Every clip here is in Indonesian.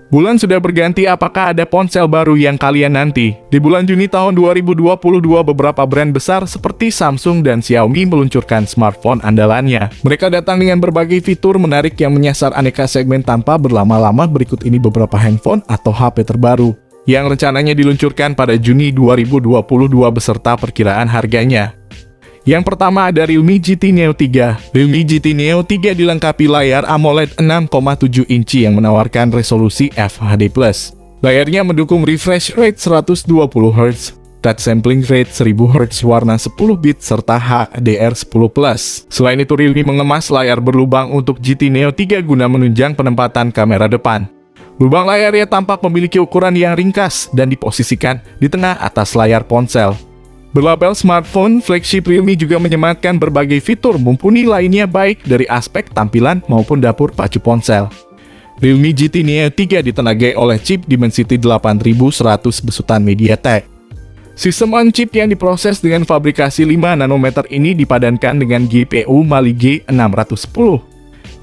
Bulan sudah berganti, apakah ada ponsel baru yang kalian nanti? Di bulan Juni tahun 2022, beberapa brand besar seperti Samsung dan Xiaomi meluncurkan smartphone andalannya. Mereka datang dengan berbagai fitur menarik yang menyasar aneka segmen. Tanpa berlama-lama, berikut ini beberapa handphone atau HP terbaru yang rencananya diluncurkan pada Juni 2022 beserta perkiraan harganya. Yang pertama ada Realme GT Neo 3. Realme GT Neo 3 dilengkapi layar AMOLED 6,7 inci yang menawarkan resolusi FHD+. Layarnya mendukung refresh rate 120Hz, touch sampling rate 1000Hz, warna 10 bit, serta HDR10+. Selain itu, Realme mengemas layar berlubang untuk GT Neo 3 guna menunjang penempatan kamera depan. Lubang layarnya tampak memiliki ukuran yang ringkas dan diposisikan di tengah atas layar ponsel. Berlabel smartphone, flagship Realme juga menyematkan berbagai fitur mumpuni lainnya baik dari aspek tampilan maupun dapur pacu ponsel. Realme GT Neo 3 ditenagai oleh chip Dimensity 8100 besutan MediaTek. Sistem on-chip yang diproses dengan fabrikasi 5 nanometer ini dipadankan dengan GPU Mali G610.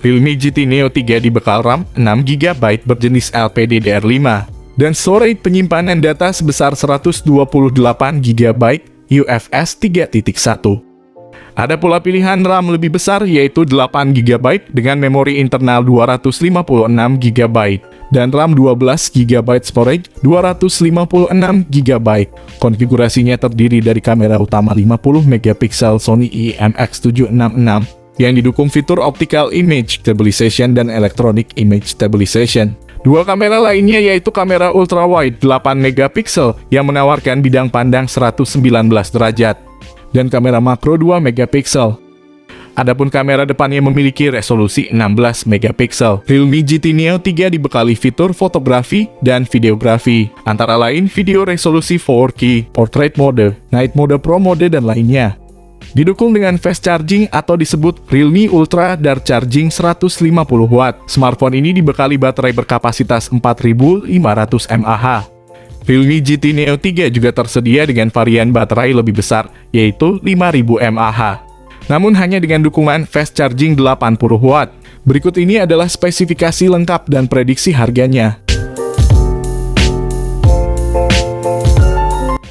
Realme GT Neo 3 dibekal RAM 6GB berjenis LPDDR5 dan storage penyimpanan data sebesar 128GB UFS 3.1. Ada pula pilihan RAM lebih besar yaitu 8GB dengan memori internal 256GB dan RAM 12GB storage 256GB. Konfigurasinya terdiri dari kamera utama 50MP Sony IMX766 yang didukung fitur optical image stabilization dan electronic image stabilization. Dua kamera lainnya yaitu kamera ultrawide 8MP yang menawarkan bidang pandang 119 derajat dan kamera makro 2MP. Adapun kamera depannya memiliki resolusi 16MP. Realme GT Neo 3 dibekali fitur fotografi dan videografi, antara lain video resolusi 4K, portrait mode, night mode, pro mode, dan lainnya. Didukung dengan fast charging atau disebut Realme Ultra Dark Charging 150W. Smartphone ini dibekali baterai berkapasitas 4500 mAh. Realme GT Neo 3 juga tersedia dengan varian baterai lebih besar, yaitu 5000 mAh. Namun hanya dengan dukungan fast charging 80W. Berikut ini adalah spesifikasi lengkap dan prediksi harganya.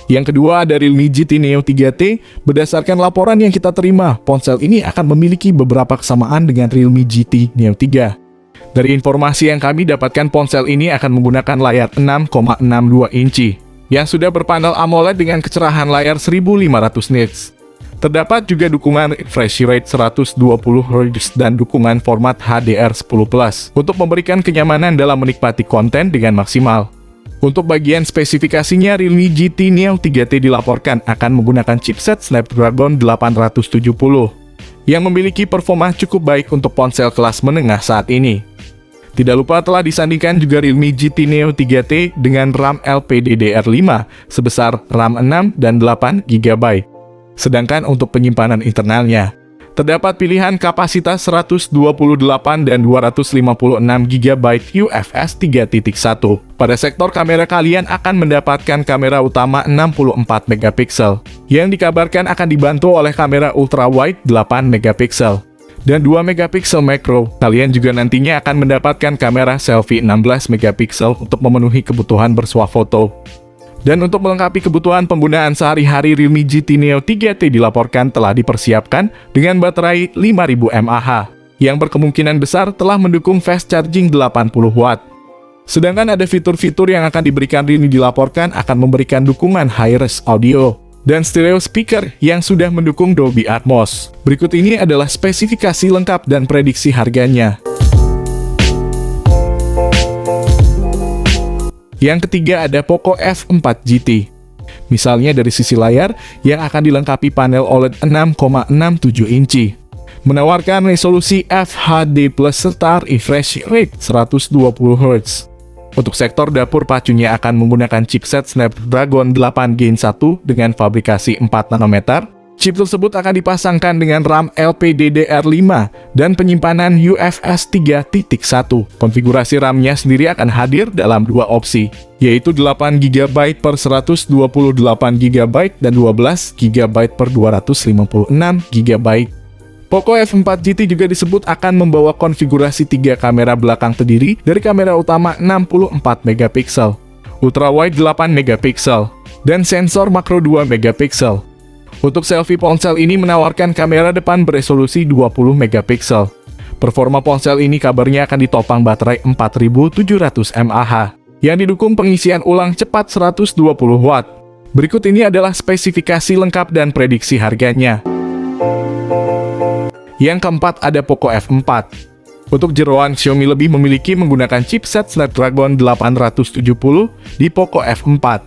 Yang kedua ada Realme GT Neo 3T. Berdasarkan laporan yang kita terima, ponsel ini akan memiliki beberapa kesamaan dengan Realme GT Neo 3. Dari informasi yang kami dapatkan, ponsel ini akan menggunakan layar 6,62 inci yang sudah berpanel AMOLED dengan kecerahan layar 1500 nits. Terdapat juga dukungan refresh rate 120Hz dan dukungan format HDR10+ untuk memberikan kenyamanan dalam menikmati konten dengan maksimal. Untuk bagian spesifikasinya, Realme GT Neo 3T dilaporkan akan menggunakan chipset Snapdragon 870 yang memiliki performa cukup baik untuk ponsel kelas menengah saat ini. Tidak lupa telah disandingkan juga Realme GT Neo 3T dengan RAM LPDDR5 sebesar RAM 6 dan 8GB. Sedangkan untuk penyimpanan internalnya, terdapat pilihan kapasitas 128 dan 256GB UFS 3.1. Pada sektor kamera, kalian akan mendapatkan kamera utama 64MP yang dikabarkan akan dibantu oleh kamera ultrawide 8MP dan 2MP macro. Kalian juga nantinya akan mendapatkan kamera selfie 16MP untuk memenuhi kebutuhan bersuah foto. Dan untuk melengkapi kebutuhan penggunaan sehari-hari, Realme GT Neo 3T dilaporkan telah dipersiapkan dengan baterai 5000 mAh yang berkemungkinan besar telah mendukung fast charging 80W. Sedangkan ada fitur-fitur yang akan diberikan. Realme dilaporkan akan memberikan dukungan high-res audio dan stereo speaker yang sudah mendukung Dolby Atmos. Berikut ini adalah spesifikasi lengkap dan prediksi harganya. Yang ketiga ada Poco F4 GT. Misalnya dari sisi layar yang akan dilengkapi panel OLED 6,67 inci, menawarkan resolusi FHD+ serta refresh rate 120Hz. Untuk sektor dapur, pacunya akan menggunakan chipset Snapdragon 8 Gen 1 dengan fabrikasi 4 nanometer. Chip tersebut akan dipasangkan dengan RAM LPDDR5 dan penyimpanan UFS 3.1. Konfigurasi RAM-nya sendiri akan hadir dalam dua opsi, yaitu 8GB per 128GB dan 12GB per 256GB. Poco F4 GT juga disebut akan membawa konfigurasi 3 kamera belakang terdiri dari kamera utama 64 megapiksel, ultrawide 8 megapiksel, dan sensor makro 2 megapiksel. Untuk selfie, ponsel ini menawarkan kamera depan beresolusi 20 megapiksel. Performa ponsel ini kabarnya akan ditopang baterai 4700 mAh yang didukung pengisian ulang cepat 120 watt. Berikut ini adalah spesifikasi lengkap dan prediksi harganya. Yang keempat ada Poco F4. Untuk jeroan, Xiaomi lebih memiliki menggunakan chipset Snapdragon 870 di Poco F4.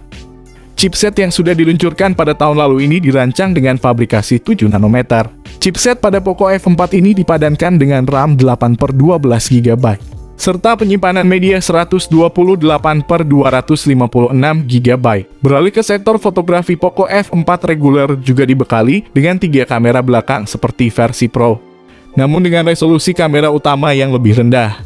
Chipset yang sudah diluncurkan pada tahun lalu ini dirancang dengan fabrikasi 7 nanometer. Chipset pada Poco F4 ini dipadankan dengan RAM 8/12 GB, serta penyimpanan media 128/256 GB. Beralih ke sektor fotografi, Poco F4 reguler juga dibekali dengan 3 kamera belakang seperti versi Pro, namun dengan resolusi kamera utama yang lebih rendah,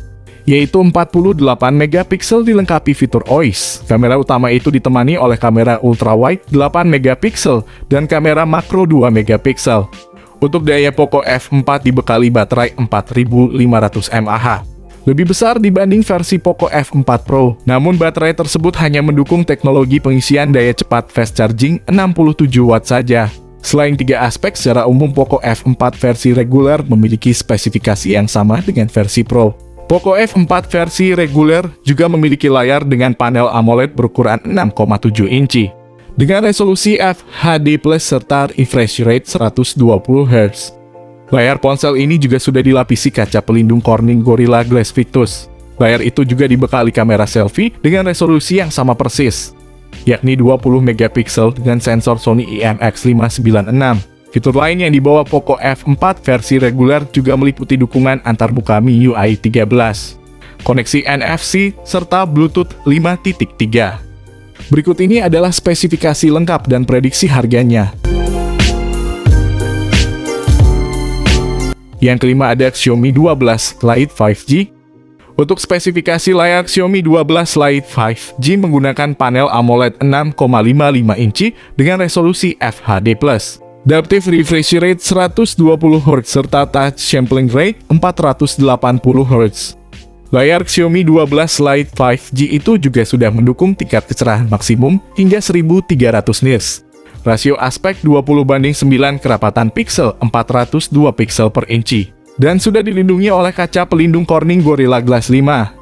yaitu 48 megapiksel dilengkapi fitur OIS. Kamera utama itu ditemani oleh kamera ultrawide 8 megapiksel dan kamera makro 2 megapiksel. Untuk daya, Poco F4 dibekali baterai 4500 mAh, lebih besar dibanding versi Poco F4 Pro. Namun baterai tersebut hanya mendukung teknologi pengisian daya cepat fast charging 67 watt saja. Selain 3 aspek, secara umum Poco F4 versi reguler memiliki spesifikasi yang sama dengan versi Pro. Poco F4 versi reguler juga memiliki layar dengan panel AMOLED berukuran 6,7 inci dengan resolusi FHD+ serta refresh rate 120 Hz. Layar ponsel ini juga sudah dilapisi kaca pelindung Corning Gorilla Glass Victus. Layar itu juga dibekali kamera selfie dengan resolusi yang sama persis, yakni 20 megapiksel dengan sensor Sony IMX596. Fitur lain yang dibawa Poco F4 versi reguler juga meliputi dukungan antarmuka MIUI 13, koneksi NFC, serta Bluetooth 5.3. Berikut ini adalah spesifikasi lengkap dan prediksi harganya. Yang kelima ada Xiaomi 12 Lite 5G. Untuk spesifikasi layar, Xiaomi 12 Lite 5G menggunakan panel AMOLED 6,55 inci dengan resolusi FHD+, adaptive refresh rate 120 Hz serta touch sampling rate 480 Hz. Layar Xiaomi 12 Lite 5G itu juga sudah mendukung tingkat kecerahan maksimum hingga 1300 nits. Rasio aspek 20:9 kerapatan piksel 402 piksel per inci, dan sudah dilindungi oleh kaca pelindung Corning Gorilla Glass 5.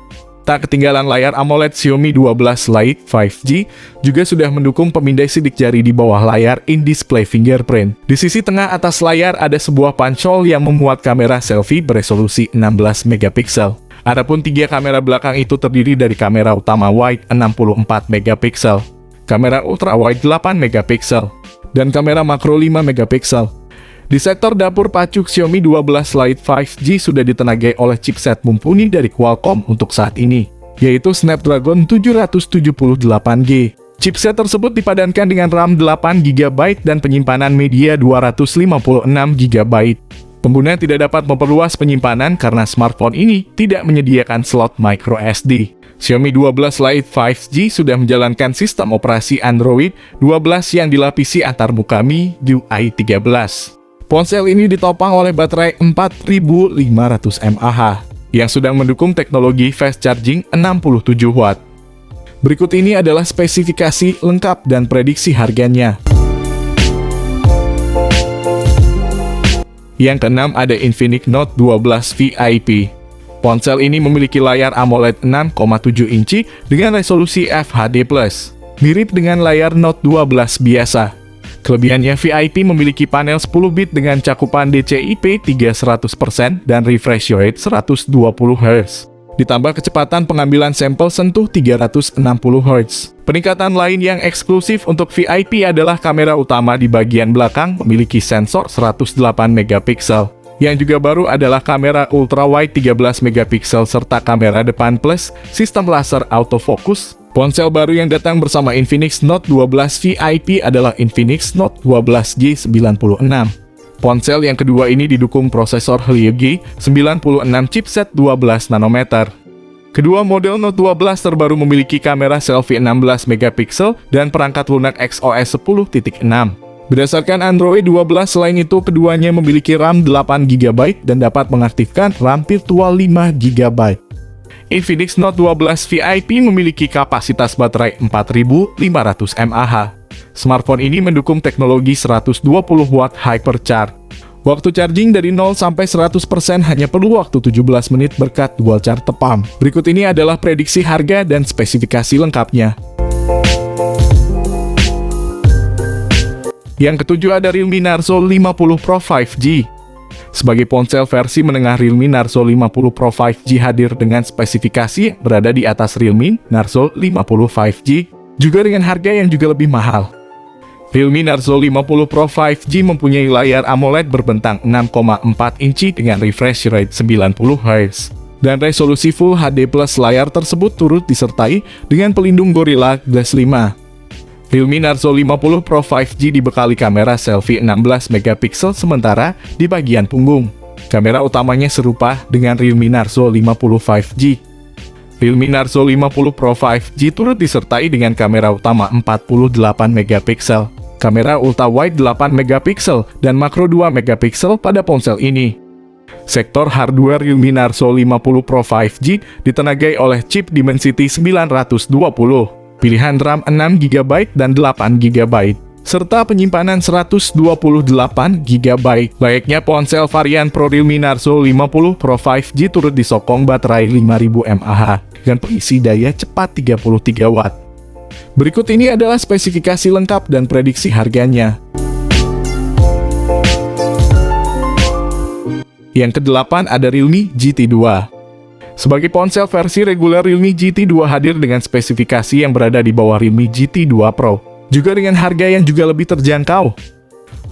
Tak ketinggalan, layar AMOLED Xiaomi 12 Lite 5G juga sudah mendukung pemindai sidik jari di bawah layar in-display fingerprint. Di sisi tengah atas layar ada sebuah pancol yang memuat kamera selfie beresolusi 16 megapiksel. Adapun 3 kamera belakang itu terdiri dari kamera utama wide 64 megapiksel, kamera ultrawide 8 megapiksel, dan kamera makro 5 megapiksel. Di sektor dapur, pacuk Xiaomi 12 Lite 5G sudah ditenagai oleh chipset mumpuni dari Qualcomm untuk saat ini, yaitu Snapdragon 778G. Chipset tersebut dipadankan dengan RAM 8 GB dan penyimpanan media 256 GB. Pengguna tidak dapat memperluas penyimpanan karena smartphone ini tidak menyediakan slot micro SD. Xiaomi 12 Lite 5G sudah menjalankan sistem operasi Android 12 yang dilapisi antarmuka MIUI 13. Ponsel ini ditopang oleh baterai 4500 mAh yang sudah mendukung teknologi fast charging 67 watt. Berikut ini adalah spesifikasi lengkap dan prediksi harganya. Yang keenam ada Infinix Note 12 VIP. Ponsel ini memiliki layar AMOLED 6,7 inci dengan resolusi FHD+, mirip dengan layar Note 12 biasa. Kelebihannya, VIP memiliki panel 10 bit dengan cakupan DCI-P 300% dan refresh rate 120 Hz. Ditambah kecepatan pengambilan sampel sentuh 360 Hz. Peningkatan lain yang eksklusif untuk VIP adalah kamera utama di bagian belakang memiliki sensor 108 megapiksel. Yang juga baru adalah kamera ultrawide 13 megapiksel serta kamera depan plus sistem laser autofocus. Ponsel baru yang datang bersama Infinix Note 12 VIP adalah Infinix Note 12 G96. Ponsel yang kedua ini didukung prosesor Helio G96 chipset 12 nanometer. Kedua model Note 12 terbaru memiliki kamera selfie 16 megapiksel dan perangkat lunak XOS 10.6. Berdasarkan Android 12, selain itu keduanya memiliki RAM 8GB dan dapat mengaktifkan RAM virtual 5GB. Infinix Note 12 VIP memiliki kapasitas baterai 4500 mAh. Smartphone ini mendukung teknologi 120 watt hypercharge. Waktu charging dari 0 sampai 100% hanya perlu waktu 17 menit berkat dual charge tepam. Berikut ini adalah prediksi harga dan spesifikasi lengkapnya. Yang ketujuh ada Realme Narzo 50 Pro 5G. Sebagai ponsel versi menengah, Realme Narzo 50 Pro 5G hadir dengan spesifikasi berada di atas Realme Narzo 50 5G, juga dengan harga yang juga lebih mahal. Realme Narzo 50 Pro 5G mempunyai layar AMOLED berbentang 6,4 inci dengan refresh rate 90 Hz. Dan resolusi Full HD+, layar tersebut turut disertai dengan pelindung Gorilla Glass 5. Realme Narzo 50 Pro 5G dibekali kamera selfie 16 MP, sementara di bagian punggung, kamera utamanya serupa dengan Realme Narzo 50 5G. Realme Narzo 50 Pro 5G turut disertai dengan kamera utama 48 MP, kamera ultra wide 8 MP, dan makro 2 MP pada ponsel ini. Sektor hardware Realme Narzo 50 Pro 5G ditenagai oleh chip Dimensity 920, pilihan RAM 6GB dan 8GB, serta penyimpanan 128GB. Layaknya ponsel varian Pro, Realme Narzo 50 Pro 5G turut disokong baterai 5000 mAh dengan pengisi daya cepat 33 watt. Berikut ini adalah spesifikasi lengkap dan prediksi harganya. Yang kedelapan ada Realme GT 2. Sebagai ponsel versi reguler, Realme GT 2 hadir dengan spesifikasi yang berada di bawah Realme GT 2 Pro, juga dengan harga yang juga lebih terjangkau.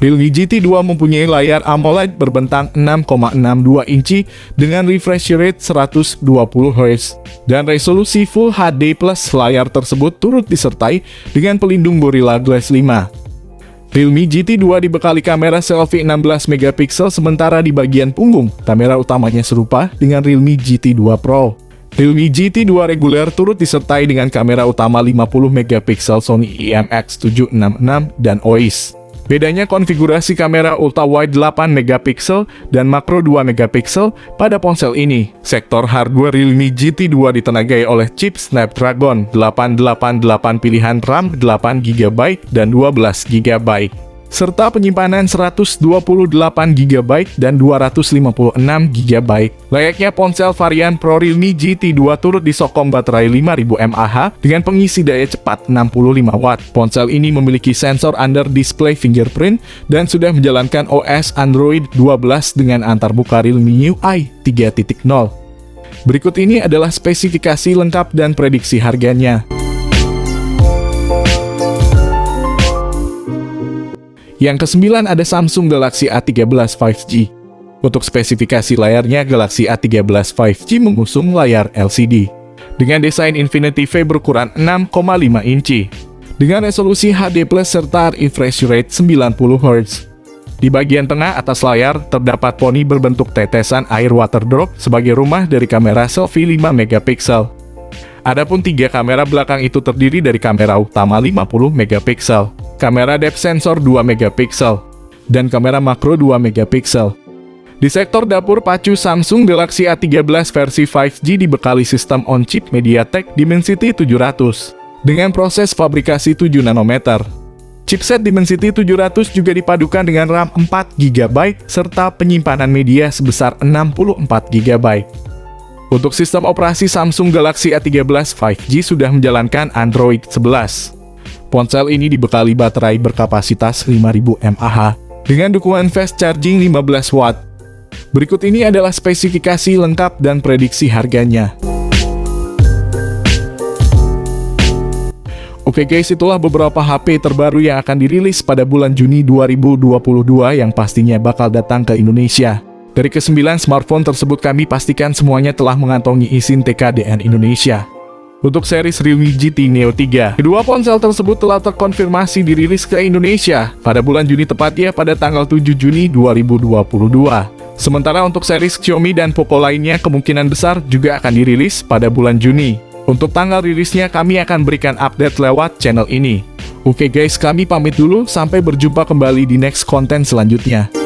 Realme GT 2 mempunyai layar AMOLED berbentang 6,62 inci dengan refresh rate 120 Hz dan resolusi Full HD+. Layar tersebut turut disertai dengan pelindung Gorilla Glass 5. Realme GT 2 dibekali kamera selfie 16 MP, sementara di bagian punggung, kamera utamanya serupa dengan Realme GT 2 Pro. Realme GT 2 reguler turut disertai dengan kamera utama 50 MP Sony IMX766 dan OIS. Bedanya konfigurasi kamera ultra wide 8 MP dan makro 2 MP pada ponsel ini. Sektor hardware Realme GT 2 ditenagai oleh chip Snapdragon 888, pilihan RAM 8GB dan 12GB, serta penyimpanan 128GB dan 256GB. Layaknya ponsel varian Pro, Realme GT 2 turut disokong baterai 5000 mAh dengan pengisi daya cepat 65 watt. Ponsel ini memiliki sensor under display fingerprint dan sudah menjalankan OS Android 12 dengan antarmuka Realme UI 3.0. Berikut ini adalah spesifikasi lengkap dan prediksi harganya. Yang kesembilan ada Samsung Galaxy A13 5G. Untuk spesifikasi layarnya, Galaxy A13 5G mengusung layar LCD dengan desain Infinity V berukuran 6,5 inci dengan resolusi HD+ serta refresh rate 90 Hz. Di bagian tengah atas layar terdapat poni berbentuk tetesan air water drop sebagai rumah dari kamera selfie 5 MP. Adapun tiga kamera belakang itu terdiri dari kamera utama 50 MP, kamera depth sensor 2 MP, dan kamera makro 2 MP. Di sektor dapur pacu, Samsung Galaxy A13 versi 5G dibekali sistem on-chip MediaTek Dimensity 700 dengan proses fabrikasi 7 nanometer. Chipset Dimensity 700 juga dipadukan dengan RAM 4GB serta penyimpanan media sebesar 64GB. Untuk sistem operasi, Samsung Galaxy A13 5G sudah menjalankan Android 11. Ponsel ini dibekali baterai berkapasitas 5000 mAh dengan dukungan fast charging 15 watt. Berikut ini adalah spesifikasi lengkap dan prediksi harganya. Oke guys, itulah beberapa HP terbaru yang akan dirilis pada bulan Juni 2022 yang pastinya bakal datang ke Indonesia. Dari ke-9 smartphone tersebut kami pastikan semuanya telah mengantongi izin TKDN Indonesia. Untuk series Realme GT Neo 3, kedua ponsel tersebut telah terkonfirmasi dirilis ke Indonesia pada bulan Juni, tepatnya pada tanggal 7 Juni 2022. Sementara untuk series Xiaomi dan Poco lainnya kemungkinan besar juga akan dirilis pada bulan Juni. Untuk tanggal rilisnya kami akan berikan update lewat channel ini. Oke guys, kami pamit dulu, sampai berjumpa kembali di next konten selanjutnya.